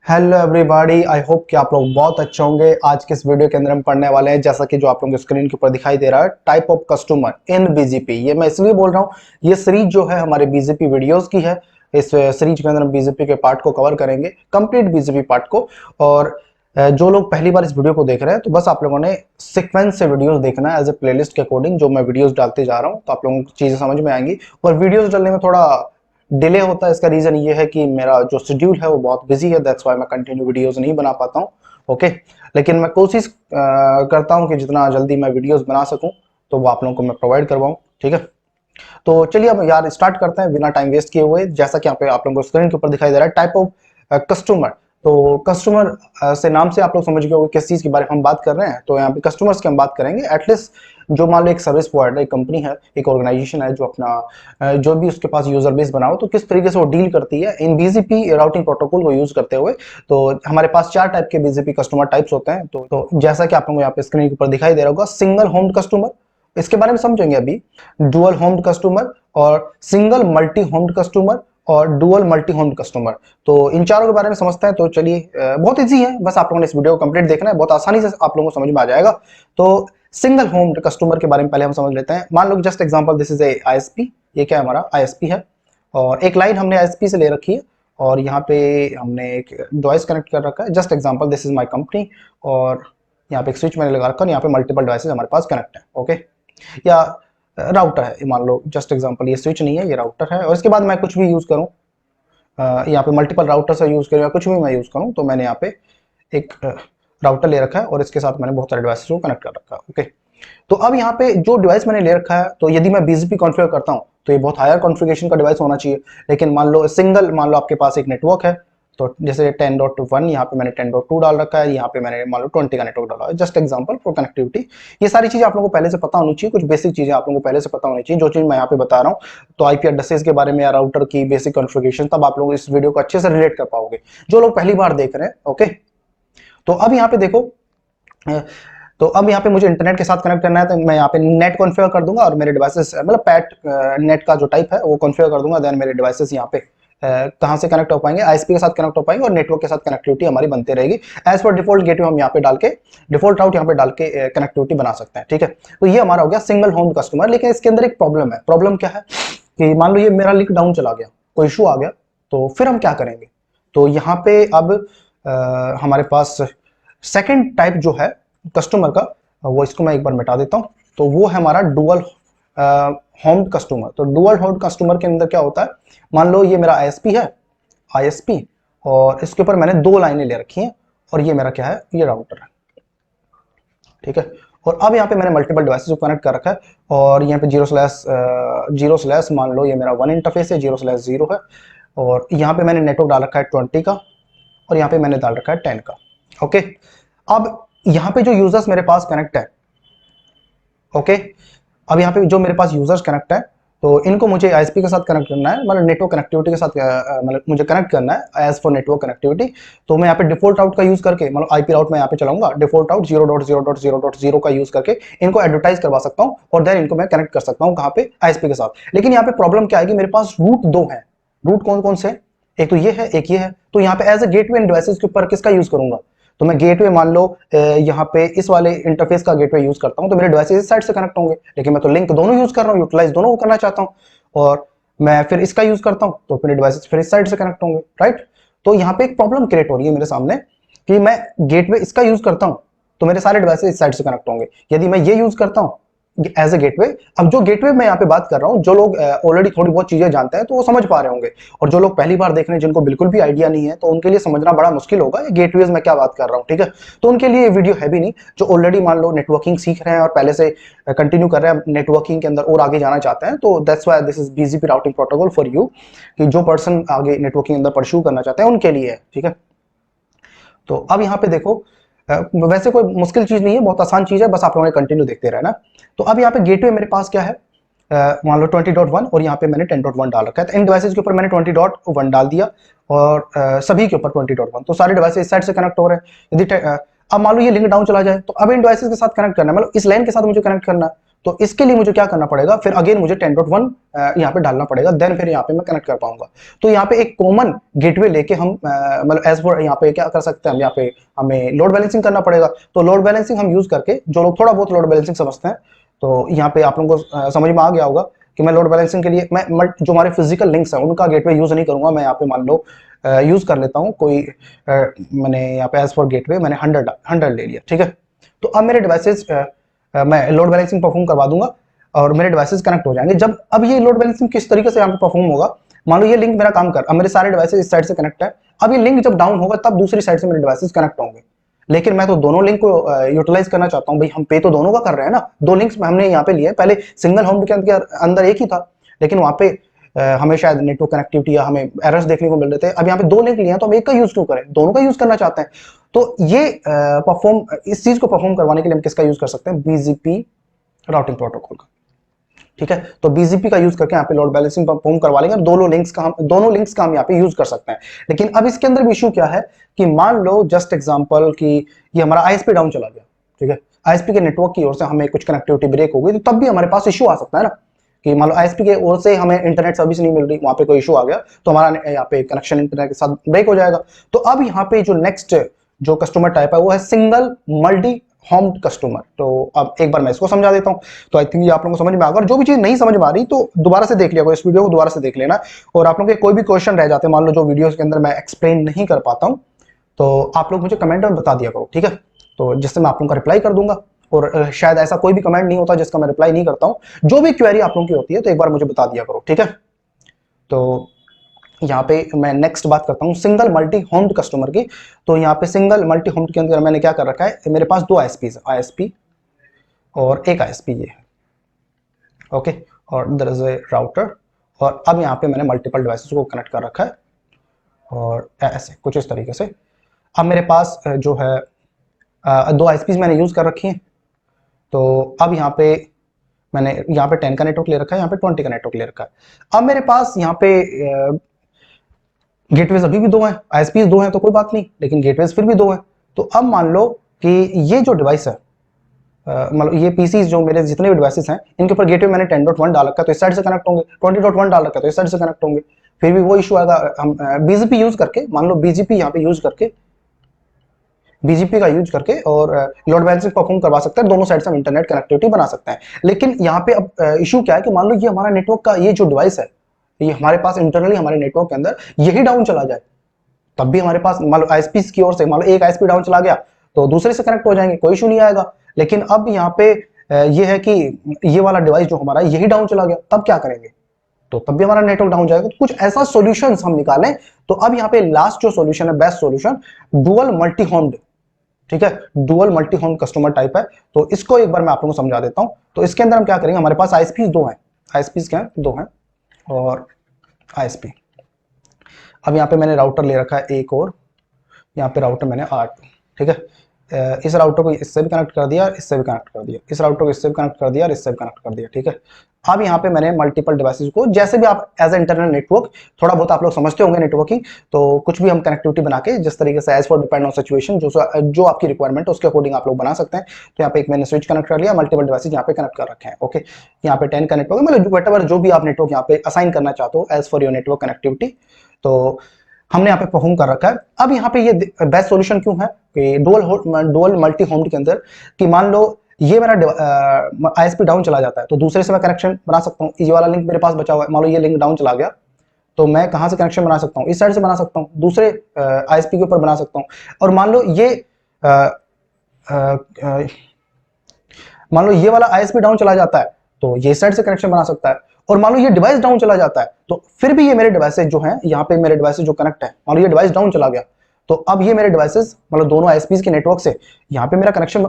Hello everybody, I hope कि आप लोग बहुत अच्छे होंगे। आज के इस वीडियो के अंदर हम पढ़ने वाले हैं, जैसा कि जो आप लोगों के स्क्रीन के ऊपर दिखाई दे रहा है, type of customer in BGP. ये मैं इसलिए बोल रहा हूँ, ये सीरीज जो है हमारे बीजीपी वीडियोस की है। इस सीरीज के अंदर हम बीजीपी के पार्ट को कवर करेंगे, कंप्लीट बीजीपी पार्ट को। और जो लोग पहली बार इस वीडियो को देख रहे हैं, तो बस आप लोगों ने सीक्वेंस से वीडियोस देखना है एज ए प्लेलिस्ट के अकॉर्डिंग। जो मैं वीडियोस डालते जा रहा हूँ, तो आप लोगों को चीजें समझ में आएंगी। और वीडियोस डालने में थोड़ा डिले होता है, इसका रीजन ये है कि मेरा जो शेड्यूल है वो बहुत बिजी है, दैट्स व्हाई मैं कंटिन्यू वीडियोस नहीं बना पाता हूँ। ओके, लेकिन मैं कोशिश करता हूँ कि जितना जल्दी मैं वीडियोस बना सकूँ तो वो आप लोगों को मैं प्रोवाइड करवाऊँ। ठीक है, तो चलिए अब यार स्टार्ट करते हैं बिना टाइम वेस्ट किए हुए। जैसा कि यहाँ पे आप लोगों को स्क्रीन के ऊपर दिखाई दे रहा है, टाइप ऑफ कस्टमर। तो कस्टमर से नाम से आप लोग समझ गए होंगे किस चीज के बारे में हम बात कर रहे हैं। तो यहाँ पे कस्टमर्स की हम बात करेंगे। एटलीस्ट जो मान लो एक सर्विस प्रोवाइडर, एक कंपनी है, एक ऑर्गेनाइजेशन है, जो अपना जो भी उसके पास यूजर बेस बना हो, तो किस तरीके से वो डील करती है इन बीजीपी राउटिंग प्रोटोकॉल को यूज करते हुए। तो हमारे पास 4 टाइप के बीजीपी कस्टमर टाइप्स होते हैं। तो जैसा कि आप लोगों को यहाँ पे स्क्रीन के ऊपर दिखाई दे रहा होगा, सिंगल होम कस्टमर, इसके बारे में समझेंगे अभी। डुअल होम्ड कस्टमर और सिंगल मल्टी होम्ड कस्टमर और डुअल मल्टी होम्ड कस्टमर। तो इन चारों के बारे में समझते हैं। तो चलिए, बहुत इजी है, बस आप लोगों ने इस वीडियो को कंप्लीट देखना है, बहुत आसानी से आप लोगों को समझ में आ जाएगा। तो सिंगल होम्ड कस्टमर के बारे में पहले हम समझ लेते हैं। मान लो just example, this is a ISP. ये क्या है, हमारा आईएसपी है, और एक लाइन हमने आईएसपी से ले रखी है, और यहाँ पे हमने एक डिवाइस कनेक्ट कर रखा है। Just example, this is my company, और यहाँ पे एक स्विच मैंने लगा रखा है, यहाँ पे मल्टीपल डिवाइसेज हमारे पास कनेक्ट है। ओके, या राउटर है, मान लो जस्ट एग्जांपल, ये स्विच नहीं है, ये राउटर है। और इसके बाद मैं कुछ भी यूज करूं, यहाँ पे मल्टीपल राउटर से यूज करूं या कुछ भी मैं यूज करूं, तो मैंने यहाँ पे एक राउटर ले रखा है, और इसके साथ मैंने बहुत सारे डिवाइसेस को कनेक्ट कर रखा है। ओके, तो अब यहाँ पे जो डिवाइस मैंने ले रखा है, तो यदि मैं बीजीपी कॉन्फ़िगर करता हूँ तो ये बहुत हायर कॉन्फ़िगरेशन का डिवाइस होना चाहिए। लेकिन मान लो सिंगल, मान लो आपके पास एक नेटवर्क है, तो जैसे 10.1, यहाँ पे मैंने 10.2 डाल रखा है, यहाँ पे मैंने मान लो 20 का नेटवर्क डाला है, जस्ट एग्जांपल फॉर कनेक्टिविटी। ये सारी चीजें आप लोगों को पहले से पता होनी चाहिए, कुछ बेसिक चीजें आप लोगों को पहले से पता होनी चाहिए। जो चीज मैं यहाँ पे बता रहा हूँ, तो आईपी एड्रेसेस के बारे में या राउटर की बेसिक कॉन्फ़िगरेशन, तब आप लोग इस वीडियो को अच्छे से रिलेट कर पाओगे, जो लोग पहली बार देख रहे हैं। ओके, तो अब यहाँ पे देखो, तो अब यहाँ पे मुझे इंटरनेट के साथ कनेक्ट करना है, तो मैं यहाँ पे नेट कॉन्फ़िगर कर दूंगा, और मेरे डिवाइसेस, मतलब पैट नेट का जो टाइप है वो कॉन्फ़िगर कर दूंगा। देन मेरे डिवाइसेस यहाँ पे कहाँ से कनेक्ट हो पाएंगे, आईएसपी के साथ कनेक्ट हो पाएंगे, और नेटवर्क के साथ कनेक्टिविटी हमारी बनते रहेगी। एज पर डिफॉल्ट गेटवे हम यहाँ पे डाल के, डिफॉल्ट राउट यहाँ पे डाल के कनेक्टिविटी बना सकते हैं। ठीक है, तो ये हमारा हो गया सिंगल होम कस्टमर। लेकिन इसके अंदर एक प्रॉब्लम है। प्रॉब्लम क्या है कि मान लो ये मेरा लिंक डाउन चला गया, कोई इशू आ गया, तो फिर हम क्या करेंगे। तो यहाँ पे अब हमारे पास सेकेंड टाइप जो है कस्टमर का, वो इसको मैं एक बार मिटा देता हूँ। तो वो है हमारा डुअल होम्ड कस्टमर। तो डुअल होम्ड कस्टमर के अंदर क्या होता है, मान लो ये मेरा आईएसपी है, आईएसपी, और इसके ऊपर मैंने 2 लाइनें ले रखी हैं, और ये मेरा क्या है, ये राउटर है। ठीक है, और अब यहाँ पे मैंने मल्टीपल डिवाइसेस को कनेक्ट कर रखा है, और यहाँ पे जीरो स्लैश मान लो ये मेरा 1 इंटरफेस है, 0/0 है, और यहाँ पे मैंने नेटवर्क डाल रखा है 20 का, और यहाँ पे मैंने डाल रखा है 10 का। ओके, अब यहाँ पे जो यूजर्स मेरे पास कनेक्ट है, ओके, अब यहाँ पे जो मेरे पास यूजर्स कनेक्ट है, तो इनको मुझे आईएसपी के साथ कनेक्ट करना है, मतलब नेटवर्क कनेक्टिविटी के साथ, मतलब मुझे कनेक्ट करना है एज फॉर नेटवर्क कनेक्टिविटी। तो मैं यहाँ पे डिफॉल्ट राउट का यूज करके, मतलब आईपी राउट मैं यहाँ पे चलाऊंगा, डिफॉल्ट राउट 0.0.0.0 का यूज करके इनको एडवर्टाइज करवा सकता हूँ, और देन इनको मैं कनेक्ट कर सकता हूँ कहाँ पे, आईएसपी के साथ। लेकिन यहाँ पे प्रॉब्लम क्या आएगी, मेरे पास रूट 2 है। रूट कौन कौन से, एक तो ये है, एक ये है। तो यहाँ पे एज ए गेटवे इन डिवाइसेस के ऊपर किसका यूज करूंगा, तो मैं गेटवे मान लो यहाँ पे इस वाले इंटरफेस का गेटवे यूज करता हूँ, तो मेरे डिवाइसेस इस साइड से कनेक्ट होंगे। लेकिन मैं तो लिंक दोनों यूज कर रहा हूँ, यूटिलाइज दोनों को करना चाहता हूँ, और मैं फिर इसका यूज करता हूँ, तो मेरे डिवाइसेस फिर इस साइड से कनेक्ट होंगे, राइट। तो यहाँ पे एक प्रॉब्लम क्रिएट हो रही है मेरे सामने कि मैं गेटवे इसका यूज करता हूँ, तो मेरे सारे डिवाइसेस इस साइड से कनेक्ट होंगे। यदि मैं ये यूज करता हूँ एज ए गेटवे, अब जो गेटवे मैं यहाँ पे बात कर रहा हूँ, जो लोग ऑलरेडी थोड़ी बहुत चीजें जानते हैं तो वो समझ पा रहे होंगे, और जो लोग पहली बार देख रहे हैं, जिनको बिल्कुल भी आइडिया नहीं है, तो उनके लिए समझना बड़ा मुश्किल होगा ये गेटवेज मैं क्या बात कर रहा हूँ। ठीक है, तो उनके लिए ये वीडियो है भी नहीं। जो ऑलरेडी मान लो नेटवर्किंग सीख रहे हैं और पहले से कंटिन्यू कर रहे हैं नेटवर्किंग के अंदर और आगे जाना चाहते हैं, तो that's why this is BGP routing protocol for you, कि जो पर्सन आगे नेटवर्किंग अंदर परस्यू करना चाहते हैं उनके लिए है। ठीक है, तो अब यहाँ पे देखो, वैसे कोई मुश्किल चीज नहीं है, बहुत आसान चीज है, बस आप लोगों ने कंटिन्यू देखते रहना। तो अब यहाँ पे गेटवे मेरे पास क्या है, मान लो 20.1, और यहाँ पे मैंने 10.1 डाल रखा है। तो इन डिवाइसेस के ऊपर मैंने 20.1 डाल दिया, और सभी के ऊपर 20.1, तो सारे डिवाइसेस इस साइड से कनेक्ट हो रहे हैं। यदि अब मान लो ये लिंक डाउन चला जाए, तो अब इन डिवाइसेस के साथ कनेक्ट करना है, मतलब इस लाइन के साथ मुझे कनेक्ट करना है, तो इसके लिए मुझे क्या करना पड़ेगा, फिर अगेन मुझे 10.1 यहाँ पे डालना पड़ेगा, देन फिर यहाँ पे मैं कनेक्ट कर पाऊंगा। तो यहाँ पे एक कॉमन गेटवे लेके हम मतलब एज फॉर यहाँ पे क्या कर सकते हैं हम, यहाँ पे हमें लोड बैलेंसिंग करना पड़ेगा। तो लोड बैलेंसिंग हम यूज करके, जो लोग थोड़ा बहुत लोड बैलेंसिंग समझते हैं, तो यहाँ पे आप लोगों को समझ में आ गया होगा कि मैं लोड बैलेंसिंग के लिए मैं जो हमारे फिजिकल लिंक्स हैं उनका गेटवे यूज नहीं करूंगा। मैं यहाँ पे मान लो यूज कर लेता हूँ कोई मैंने यहाँ पे एज फॉर गेटवे मैंने 100 ले लिया, ठीक है। तो अब मेरे डिवाइसेस मैं लोड बैलेंसिंग परफॉर्म करवा दूंगा और मेरे डिवाइसेस कनेक्ट हो जाएंगे। जब अब ये लोड बैलेंसिंग किस तरीके से यहाँ पे परफॉर्म होगा, मान लो ये लिंक मेरा काम कर, अब मेरे सारे डिवाइसेस इस साइड से कनेक्ट है, अब ये लिंक जब डाउन होगा तब दूसरी साइड से मेरे डिवाइसेस कनेक्ट होंगे। लेकिन मैं तो दोनों लिंक को यूटिलाइज करना चाहता हूँ भाई, हम पे तो दोनों का कर रहे हैं ना, दो लिंक्स हमने यहाँ पे लिए, पहले सिंगल होम के अंदर एक ही था, लेकिन वहां पे हमें शायद नेटवर्क कनेक्टिविटी या हमें एरर्स देखने को मिल रहे थे। अब यहाँ पे दो लिंक लिए हैं तो हम एक का यूज क्यों करें, दोनों का यूज करना चाहते हैं। तो ये इस चीज को परफॉर्म करवाने के लिए हम किसका यूज कर सकते हैं, बीजीपी राउटिंग प्रोटोकॉल का, ठीक है। तो बीजीपी का यूज करके यहाँ पे लोड बैलेंसिंग परफॉर्म करवा लेंगे और दोनों लिंक्स का हम यहाँ पे यूज कर सकते हैं। लेकिन अब इसके अंदर भी इशू क्या है कि मान लो जस्ट एग्जांपल कि ये हमारा आईएसपी डाउन चला गया, ठीक है, आईएसपी के नेटवर्क की ओर से हमें कुछ कनेक्टिविटी ब्रेक हो गई, तो तब भी हमारे पास इशू आ सकता है ना, कि मान लो आईएसपी के ओर से हमें इंटरनेट सर्विस नहीं मिल रही, वहां पे कोई इशू आ गया तो हमारा यहाँ पे कनेक्शन इंटरनेट के साथ ब्रेक हो जाएगा। तो अब यहाँ पे जो नेक्स्ट जो कस्टमर टाइप है वो है सिंगल मल्टी होम्ड कस्टमर। तो अब एक बार मैं इसको समझा देता हूं, तो आई थिंक ये आप लोगों को समझ में आ गया। और जो भी चीज नहीं समझ में आ रही तो दोबारा से देख लिया करो, इस वीडियो को दोबारा से देख लेना। और आप लोगों के कोई भी क्वेश्चन रह जाते हैं, मान लो जो वीडियोस के अंदर मैं एक्सप्लेन नहीं कर पाता हूं, तो आप लोग मुझे कमेंट में बता दिया करो, ठीक है, तो जिससे मैं आप लोगों का रिप्लाई कर दूंगा। और शायद ऐसा कोई भी कमेंट नहीं होता जिसका मैं रिप्लाई नहीं करता हूं। जो भी क्वेरी आप लोगों की होती है तो एक बार मुझे बता दिया करो, ठीक है। तो यहाँ पे मैं नेक्स्ट बात करता हूँ सिंगल मल्टी होम्ड कस्टमर की। तो यहाँ पे सिंगल मल्टी होम्ड के अंदर मैंने क्या कर रखा है, मेरे पास दो आईएसपी और एक आईएसपी ये है, ओके, और देयर इज ए राउटर। और अब यहाँ पे मैंने मल्टीपल डिवाइसेस को कनेक्ट कर रखा है और ऐसे कुछ इस तरीके से। अब मेरे पास जो है दो आईएसपीज मैंने यूज कर रखी हैं। तो अब यहाँ पे मैंने यहाँ पे 10 का नेटवर्क ले रखा है, यहाँ पे 20 का नेटवर्क ले रखा है। अब मेरे पास यहाँ पे गेटवेज अभी भी दो हैं, आईएसपीज दो हैं तो कोई बात नहीं, लेकिन गेटवेज फिर भी दो हैं। तो अब मान लो कि ये जो डिवाइस है, मतलब ये पीसीज जो मेरे जितने भी डिवाइसेस हैं इनके ऊपर गेटवे मैंने 10.1 डाल रखा है तो इस साइड से कनेक्ट होंगे, 20.1 डाल रखा है तो इस साइड से कनेक्ट होंगे। फिर भी वो इशू आएगा। हम बीजीपी यूज करके, मान लो बीजीपी यहाँ पे यूज करके, बीजीपी का यूज करके और लोड बैलेंसिंग परफॉर्म करवा सकते हैं, दोनों साइड से हम इंटरनेट कनेक्टिविटी बना सकते हैं। लेकिन यहाँ पे अब इशू क्या है कि मान लो ये हमारा नेटवर्क का ये जो डिवाइस है, ये हमारे पास इंटरनली हमारे नेटवर्क के अंदर यही डाउन चला जाए, तब भी हमारे पास मान लो आईएसपी की ओर से मान लो एक आईएसपी डाउन चला गया तो दूसरे से कनेक्ट हो जाएंगे, कोई इशू नहीं आएगा। लेकिन अब यहाँ पे ये है कि ये वाला डिवाइस जो हमारा यही डाउन चला गया, तब क्या करेंगे, तो तब भी हमारा नेटवर्क डाउन जाएगा। तो कुछ ऐसा सॉल्यूशंस हम निकालें। तो अब यहाँ पे लास्ट जो सॉल्यूशन है, बेस्ट सॉल्यूशन, डुअल मल्टी होम्ड, ठीक है, dual multi home customer type है। तो इसको एक बार मैं आप लोगों को समझा देता हूं। तो इसके अंदर हम क्या करेंगे, हमारे पास आईएसपी दो हैं, आईएसपी क्या है, दो हैं और आईएसपी। अब यहाँ पे मैंने राउटर ले रखा है एक और, यहाँ पे राउटर मैंने 8, ठीक है। इस राउटर को इससे भी कनेक्ट कर दिया, इससे भी कनेक्ट कर दिया, इस राउटर को इससे भी कनेक्ट कर दिया और इससे भी कनेक्ट कर दिया, ठीक है। अब यहाँ पे मैंने मल्टीपल डिवाइसेस को, जैसे भी आप एज ए इंटरनल नेटवर्क, थोड़ा बहुत आप लोग समझते होंगे नेटवर्किंग, तो कुछ भी हम कनेक्टिविटी बना के जिस तरीके से as per depend on situation, जो आपकी रिक्वायरमेंट है उसके अकॉर्डिंग आप लोग बना सकते हैं। तो यहाँ पे एक मैंने स्विच कनेक्ट कर लिया, मल्टीपल डिवाइसेस यहाँ पे कनेक्ट कर रखे हैं, ओके। यहाँ पे 10 का नेटवर्क, मतलब व्हाटएवर जो भी आप नेटवर्क यहाँ पे असाइन करना चाहते हो as per your network connectivity, तो हमने यहाँ पे परफॉर्म कर रखा है। अब यहाँ पे ये बेस्ट सॉल्यूशन क्यों है कि डुअल मल्टी होम्ड के अंदर, कि मान लो ये मेरा आईएसपी डाउन चला जाता है तो दूसरे से मैं कनेक्शन बना सकता हूँ। ये वाला लिंक मेरे पास बचा हुआ है, मान लो ये लिंक डाउन चला गया तो मैं कहाँ से कनेक्शन बना सकता हूँ, इस साइड से बना सकता हूँ, दूसरे आईएसपी के ऊपर बना सकता हूँ। और मान लो ये वाला आईएसपी डाउन चला जाता है तो ये साइड से कनेक्शन बना सकता है। और मान लो ये डिवाइस डाउन चला जाता है तो फिर भी ये मेरे डिवाइसेस जो हैं, यहाँ पे मेरे डिवाइसेस जो कनेक्ट है, मान लो ये डिवाइस डाउन चला गया तो अब ये मेरे डिवाइसेस मतलब दोनों आईएसपीज के नेटवर्क से यहाँ पे मेरा कनेक्शन,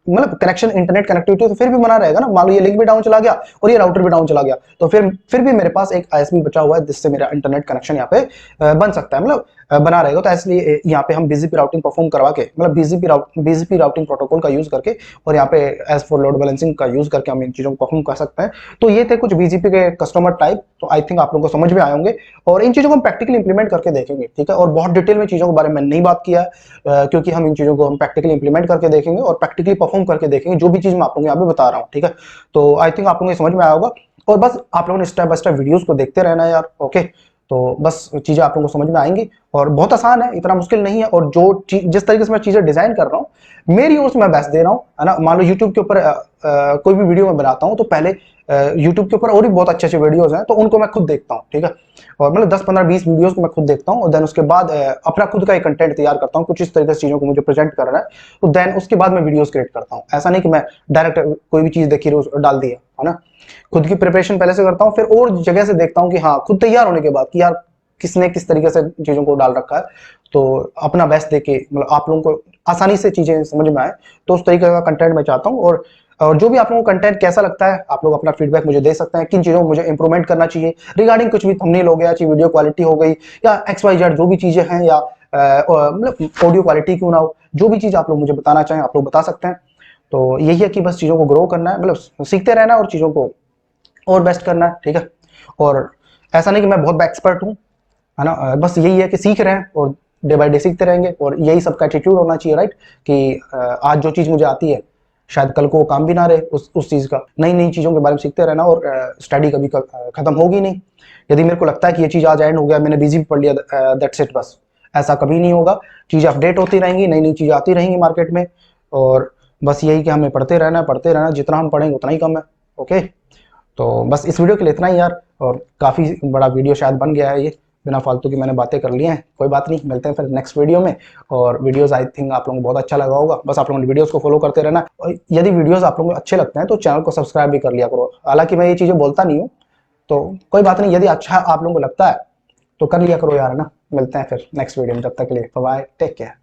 मतलब कनेक्शन इंटरनेट कनेक्टिविटी तो फिर भी बना रहेगा ना। मान लो ये लिंक भी डाउन चला गया और ये राउटर भी डाउन चला गया तो फिर भी मेरे पास एक आईएसपी बचा हुआ है जिससे मेरा इंटरनेट कनेक्शन यहाँ पे बन सकता है, मतलब बना रहेगा। तो इसलिए यहाँ पे हम बीजीपी राउटिंग परफॉर्म करवा के, मतलब बीजीपी राउटिंग प्रोटोकॉल का यूज करके और यहाँ पे एज फॉर लोड बैलेंसिंग का यूज करके हम इन चीजों को परफॉर्म कर सकते हैं। तो ये थे कुछ बीजीपी के कस्टमर टाइप। तो आई थिंक आप लोगों को समझ में आए होंगे और इन चीजों को हम प्रैक्टिकली इंप्लीमेंट करके देखेंगे, ठीक है। और बहुत डिटेल में चीजों के बारे में नहीं बात किया क्योंकि हम इन चीजों को हम प्रैक्टिकली इंप्लीमेंट करके देखेंगे और प्रैक्टिकली परफॉर्म करके देखेंगे, जो भी चीज मैं आप लोगों को यहाँ पे बता रहा हूँ, ठीक है। तो आई थिंक आप लोगों को समझ में आया होगा, और बस आप लोगों ने स्टेप बाय स्टेप वीडियोस को देखते रहना है यार, ओके। तो बस चीजें आप लोगों को समझ में आएंगी, और बहुत आसान है, इतना मुश्किल नहीं है। और जो जिस तरीके से मैं चीजें डिजाइन कर रहा हूँ, मेरी ओर से मैं बेस्ट दे रहा हूँ, है ना। मान लो यूट्यूब के ऊपर कोई भी वीडियो मैं बनाता हूँ, तो पहले यूट्यूब के ऊपर और भी बहुत अच्छे अच्छे वीडियोस हैं, तो उनको मैं खुद देखता हूँ, ठीक है। और मतलब 10 15 20 वीडियोस को मैं खुद देखता हूँ, और देन उसके बाद अपना खुद का एक कंटेंट तैयार करता हूँ, कुछ इस तरीके से चीजों को मुझे प्रेजेंट करना है, तो देन उसके बाद मैं वीडियोस क्रिएट करता हूँ। ऐसा नहीं कि मैं डायरेक्ट कोई भी चीज देखी डाल दिया, है ना। खुद की प्रिपरेशन पहले से करता हूँ, फिर और जगह से देखता हूँ कि हाँ, खुद तैयार होने के बाद कि यार किसने किस तरीके से चीजों को डाल रखा है, तो अपना बेस्ट देके मतलब आप लोगों को आसानी से चीजें समझ में आए, तो उस तरीके का कंटेंट मैं चाहता हूँ। और जो भी आप लोगों को कंटेंट कैसा लगता है, आप लोग अपना फीडबैक मुझे दे सकते हैं, किन चीजों में मुझे इंप्रूवमेंट करना चाहिए रिगार्डिंग कुछ भी, थंबनेल हो गया, चाहे वीडियो क्वालिटी हो गई, या XYZ जो भी चीजें हैं, या मतलब ऑडियो क्वालिटी क्यों ना हो, जो भी चीज आप लोग मुझे बताना चाहें आप लोग बता सकते हैं। तो यही है कि बस चीजों को ग्रो करना है, मतलब सीखते रहना है और चीजों को और बेस्ट करना है, ठीक है। और ऐसा नहीं कि मैं बहुत एक्सपर्ट हूँ, है ना। बस यही है कि सीख रहे हैं, और डे बाय डे सीखते रहेंगे, और यही सबका एटीट्यूड होना चाहिए, राइट। कि आज जो चीज मुझे आती है, शायद कल को वो काम भी ना रहे उस चीज का। नई नई चीजों के बारे में सीखते रहना, और स्टडी कभी खत्म होगी नहीं। यदि मेरे को लगता है कि ये चीज आज एंड हो गया, मैंने बिजी पढ़ लिया, दैट्स इट, बस ऐसा कभी नहीं होगा। चीजें अपडेट होती रहेंगी, नई नई चीजें आती रहेंगी मार्केट में, और बस यही कि हमें पढ़ते रहना, जितना हम पढ़ेंगे उतना ही कम है, ओके। तो बस इस वीडियो के लिए इतना ही यार, और काफ़ी बड़ा वीडियो शायद बन गया है ये, बिना फालतू की मैंने बातें कर ली हैं, कोई बात नहीं, मिलते हैं फिर नेक्स्ट वीडियो में। और वीडियोस आई थिंक आप लोगों को बहुत अच्छा लगा होगा, बस आप लोगों ने वीडियोस को फॉलो करते रहना, और यदि वीडियोस आप लोगों को अच्छे लगते हैं तो चैनल को सब्सक्राइब भी कर लिया करो। हालांकि मैं ये चीज़ें बोलता नहीं हूँ, तो कोई बात नहीं, यदि अच्छा आप लोगों को लगता है तो कर लिया करो यार, है ना। मिलते हैं फिर नेक्स्ट वीडियो में, जब तक के लिए बाय बाय, टेक केयर।